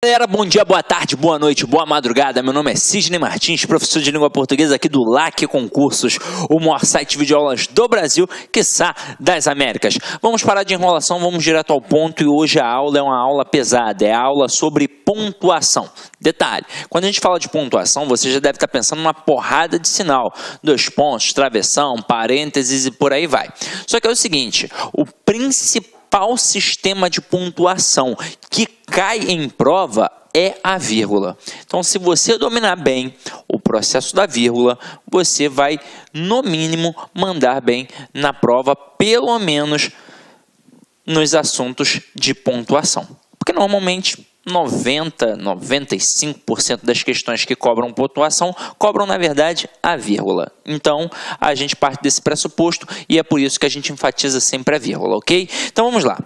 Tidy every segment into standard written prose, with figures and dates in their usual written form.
Galera, bom dia, boa tarde, boa noite, boa madrugada. Meu nome é Sidney Martins, professor de língua portuguesa aqui do LAC Concursos, o maior site de videoaulas do Brasil, quiçá das Américas. Vamos parar de enrolação, vamos direto ao ponto e hoje a aula é uma aula pesada, é a aula sobre pontuação. Detalhe, quando a gente fala de pontuação, você já deve estar pensando numa porrada de sinal, 2 pontos, travessão, parênteses e por aí vai. Só que é o seguinte, o principal sistema de pontuação que cai em prova é a vírgula. Então, se você dominar bem o processo da vírgula, você vai, no mínimo, mandar bem na prova, pelo menos nos assuntos de pontuação. Porque, normalmente, 95% das questões que cobram pontuação, cobram, na verdade, a vírgula. Então, a gente parte desse pressuposto e é por isso que a gente enfatiza sempre a vírgula, ok? Então, vamos lá.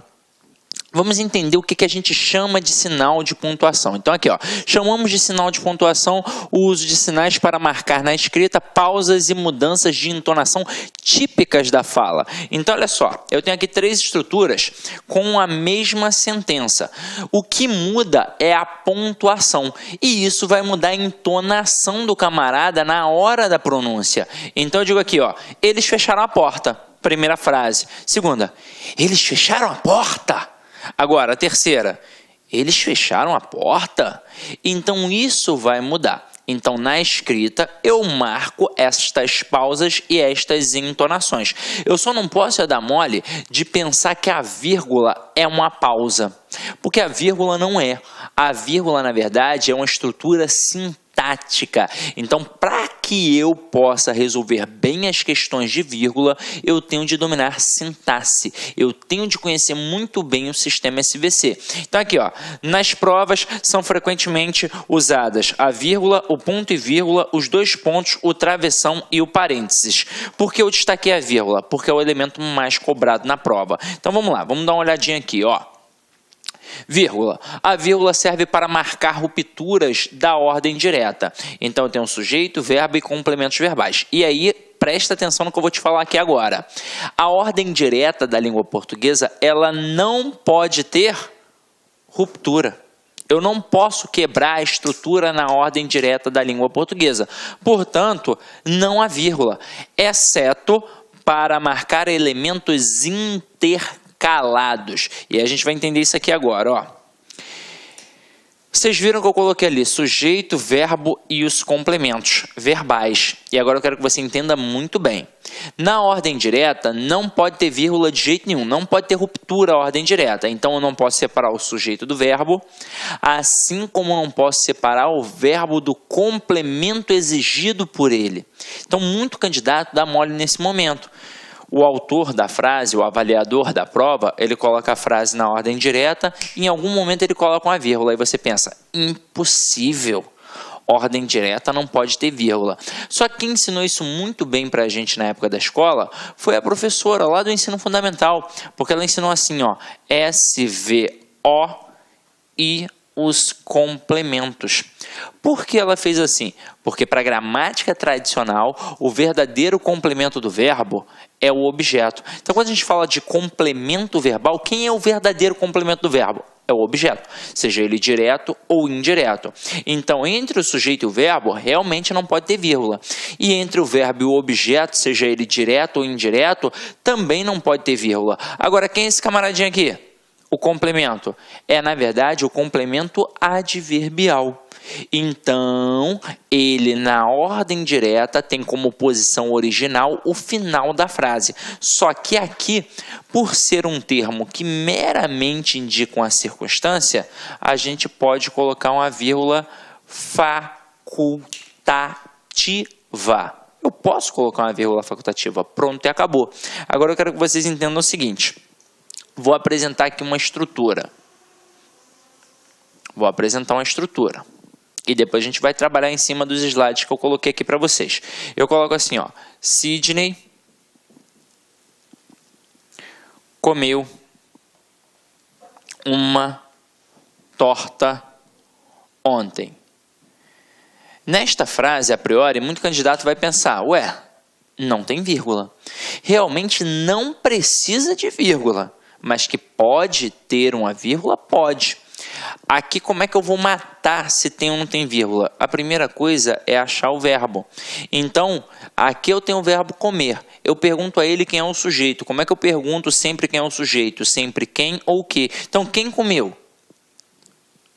Vamos entender o que a gente chama de sinal de pontuação. Então, aqui, ó, chamamos de sinal de pontuação o uso de sinais para marcar na escrita pausas e mudanças de entonação típicas da fala. Então, olha só, eu tenho aqui 3 estruturas com a mesma sentença. O que muda é a pontuação, e isso vai mudar a entonação do camarada na hora da pronúncia. Então, eu digo aqui, ó, eles fecharam a porta. Primeira frase. Segunda, eles fecharam a porta. Agora, a terceira, eles fecharam a porta? Então, isso vai mudar. Então, na escrita, eu marco estas pausas e estas entonações. Eu só não posso dar mole de pensar que a vírgula é uma pausa, porque a vírgula não é. A vírgula, na verdade, é uma estrutura sintática. Então, para que eu possa resolver bem as questões de vírgula, eu tenho de dominar sintaxe. Eu tenho de conhecer muito bem o sistema SVC. Então, aqui, ó, nas provas são frequentemente usadas a vírgula, o ponto e vírgula, os 2 pontos, o travessão e o parênteses. Por que eu destaquei a vírgula? Porque é o elemento mais cobrado na prova. Então, vamos lá, vamos dar uma olhadinha aqui, ó. Vírgula. A vírgula serve para marcar rupturas da ordem direta. Então, eu tenho sujeito, verbo e complementos verbais. E aí, presta atenção no que eu vou te falar aqui agora. A ordem direta da língua portuguesa, ela não pode ter ruptura. Eu não posso quebrar a estrutura na ordem direta da língua portuguesa. Portanto, não há vírgula, exceto para marcar elementos intercalados. E a gente vai entender isso aqui agora, ó. Vocês viram que eu coloquei ali sujeito, verbo e os complementos verbais. E agora eu quero que você entenda muito bem. Na ordem direta, não pode ter vírgula de jeito nenhum. Não pode ter ruptura a ordem direta. Então, eu não posso separar o sujeito do verbo, assim como eu não posso separar o verbo do complemento exigido por ele. Então, muito candidato dá mole nesse momento. O autor da frase, o avaliador da prova, ele coloca a frase na ordem direta e em algum momento ele coloca uma vírgula. Aí você pensa, impossível, ordem direta não pode ter vírgula. Só que quem ensinou isso muito bem para a gente na época da escola foi a professora lá do ensino fundamental, porque ela ensinou assim, ó, SVO e os complementos. Por que ela fez assim? Porque para a gramática tradicional, o verdadeiro complemento do verbo é o objeto. Então, quando a gente fala de complemento verbal, quem é o verdadeiro complemento do verbo? É o objeto, seja ele direto ou indireto. Então, entre o sujeito e o verbo, realmente não pode ter vírgula. E entre o verbo e o objeto, seja ele direto ou indireto, também não pode ter vírgula. Agora, quem é esse camaradinho aqui? O complemento é, na verdade, o complemento adverbial. Então, ele na ordem direta tem como posição original o final da frase. Só que aqui, por ser um termo que meramente indica uma circunstância, a gente pode colocar uma vírgula facultativa. Eu posso colocar uma vírgula facultativa. Pronto, e acabou. Agora eu quero que vocês entendam o seguinte. Vou apresentar aqui uma estrutura. E depois a gente vai trabalhar em cima dos slides que eu coloquei aqui para vocês. Eu coloco assim, ó. Sidney comeu uma torta ontem. Nesta frase, a priori, muito candidato vai pensar, ué, não tem vírgula. Realmente não precisa de vírgula. Mas que pode ter uma vírgula? Pode. Aqui, como é que eu vou matar se tem ou não tem vírgula? A primeira coisa é achar o verbo. Então, aqui eu tenho o verbo comer. Eu pergunto a ele quem é o sujeito. Como é que eu pergunto sempre quem é o sujeito? Sempre quem ou o que. Então, quem comeu?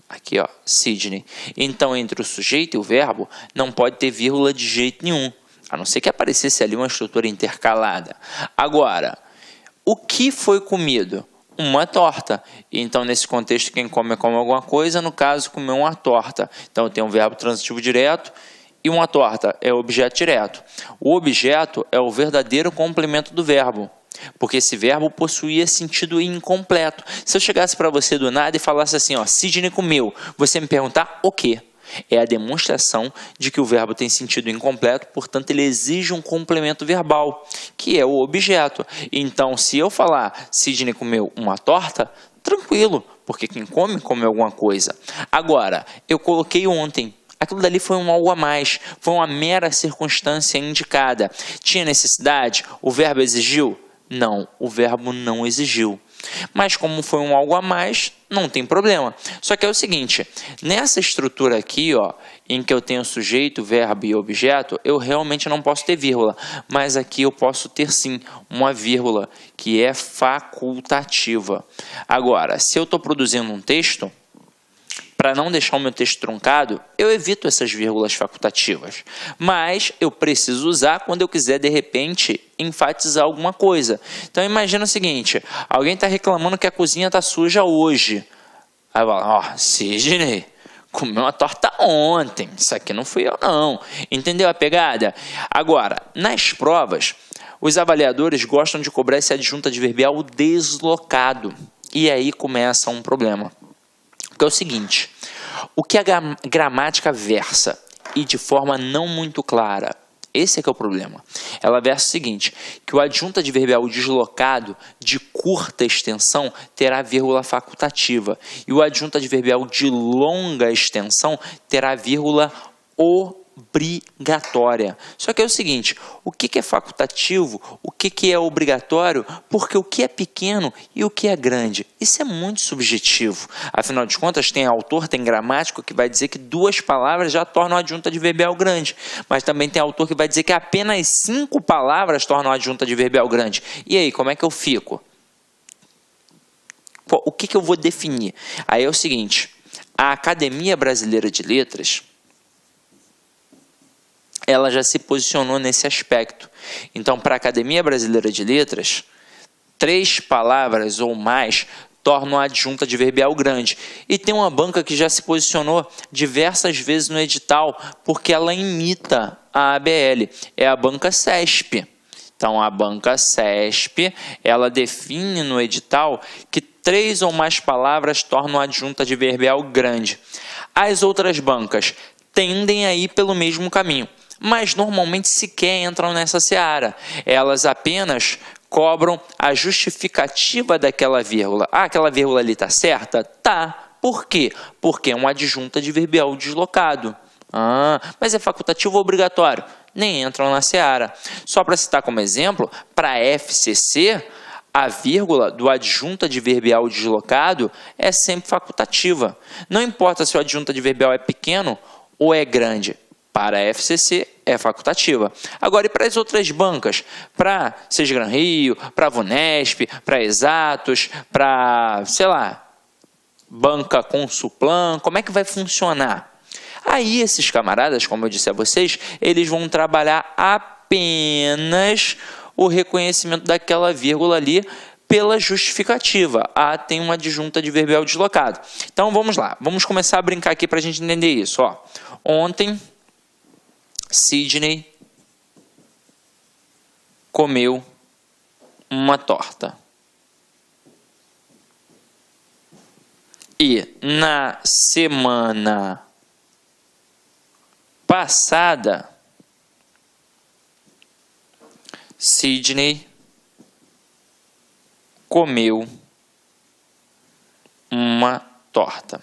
Aqui, ó, Sidney. Então, entre o sujeito e o verbo, não pode ter vírgula de jeito nenhum. A não ser que aparecesse ali uma estrutura intercalada. Agora, o que foi comido? Uma torta. Então, nesse contexto, quem come alguma coisa, no caso, comeu uma torta. Então, tem um verbo transitivo direto e uma torta é o objeto direto. O objeto é o verdadeiro complemento do verbo, porque esse verbo possuía sentido incompleto. Se eu chegasse para você do nada e falasse assim, ó, Sidney comeu, você me perguntar o quê? É a demonstração de que o verbo tem sentido incompleto, portanto, ele exige um complemento verbal, que é o objeto. Então, se eu falar Sidney comeu uma torta, tranquilo, porque quem come, come alguma coisa. Agora, eu coloquei ontem. Aquilo dali foi um algo a mais, foi uma mera circunstância indicada. Tinha necessidade? O verbo exigiu? Não, o verbo não exigiu. Mas como foi um algo a mais, não tem problema. Só que é o seguinte, nessa estrutura aqui, ó, em que eu tenho sujeito, verbo e objeto, eu realmente não posso ter vírgula. Mas aqui eu posso ter sim uma vírgula, que é facultativa. Agora, se eu estou produzindo um texto, para não deixar o meu texto truncado, eu evito essas vírgulas facultativas. Mas eu preciso usar quando eu quiser, de repente, enfatizar alguma coisa. Então, imagina o seguinte, alguém está reclamando que a cozinha está suja hoje. Aí vai lá, ó, Sidney, comeu uma torta ontem, isso aqui não fui eu não. Entendeu a pegada? Agora, nas provas, os avaliadores gostam de cobrar esse adjunto adverbial deslocado. E aí começa um problema. Que é o seguinte, o que a gramática versa e de forma não muito clara, esse é que é o problema. Ela versa o seguinte, que o adjunto adverbial deslocado de curta extensão terá vírgula facultativa e o adjunto adverbial de longa extensão terá vírgula obrigatória. Só que é o seguinte, o que é facultativo, o que é obrigatório, porque o que é pequeno e o que é grande, isso é muito subjetivo. Afinal de contas, tem autor, tem gramático que vai dizer que 2 palavras já tornam a adjunta adverbial grande, mas também tem autor que vai dizer que apenas 5 palavras tornam a adjunta adverbial grande. E aí, como é que eu fico? O que eu vou definir? Aí é o seguinte, a Academia Brasileira de Letras, ela já se posicionou nesse aspecto. Então, para a Academia Brasileira de Letras, 3 palavras ou mais tornam a adjunta adverbial grande. E tem uma banca que já se posicionou diversas vezes no edital, porque ela imita a ABL. É a banca CESP. Então, a banca CESP, ela define no edital que 3 ou mais palavras tornam a adjunta adverbial grande. As outras bancas tendem a ir pelo mesmo caminho, mas normalmente sequer entram nessa seara. Elas apenas cobram a justificativa daquela vírgula. Ah, aquela vírgula ali está certa? Tá. Por quê? Porque é um adjunto adverbial deslocado. Ah, mas é facultativo ou obrigatório? Nem entram na seara. Só para citar como exemplo, para a FCC, a vírgula do adjunto adverbial deslocado é sempre facultativa. Não importa se o adjunto adverbial é pequeno ou é grande. Para a FCC é facultativa. Agora, e para as outras bancas? Para Sesgran Rio, para a Vunesp, para Exatos, para, sei lá, banca Consuplan, como é que vai funcionar? Aí esses camaradas, como eu disse a vocês, eles vão trabalhar apenas o reconhecimento daquela vírgula ali pela justificativa. Ah, tem uma adjunta adverbial deslocado. Então, vamos lá. Vamos começar a brincar aqui para a gente entender isso. Ó, ontem, Sidney comeu uma torta. E na semana passada, Sidney comeu uma torta.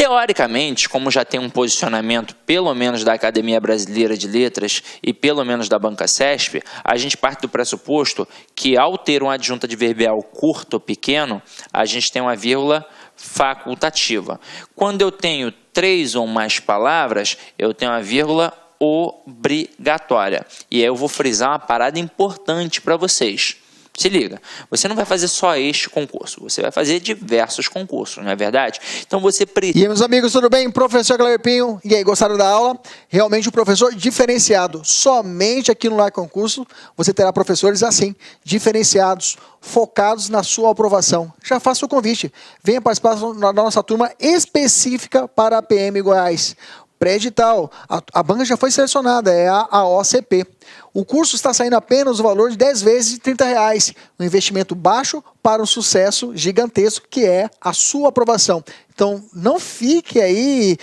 Teoricamente, como já tem um posicionamento pelo menos da Academia Brasileira de Letras e pelo menos da Banca CESP, a gente parte do pressuposto que ao ter uma adjunta adverbial curta ou pequeno, a gente tem uma vírgula facultativa. Quando eu tenho 3 ou mais palavras, eu tenho uma vírgula obrigatória. E aí eu vou frisar uma parada importante para vocês. Se liga, você não vai fazer só este concurso, você vai fazer diversos concursos, não é verdade? Então você precisa... E aí, meus amigos, tudo bem? Professor Cleber Pinho. E aí, gostaram da aula? Realmente um professor diferenciado. Somente aqui no Lar Concurso você terá professores assim, diferenciados, focados na sua aprovação. Já faça o convite. Venha participar da nossa turma específica para a PM Goiás. Pré-edital, a banca já foi selecionada, é a OCP. O curso está saindo apenas o valor de 10 vezes de R$30. Um investimento baixo para um sucesso gigantesco, que é a sua aprovação. Então, não fique aí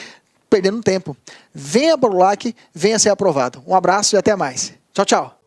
perdendo tempo. Venha para o LAC, venha ser aprovado. Um abraço e até mais. Tchau, tchau.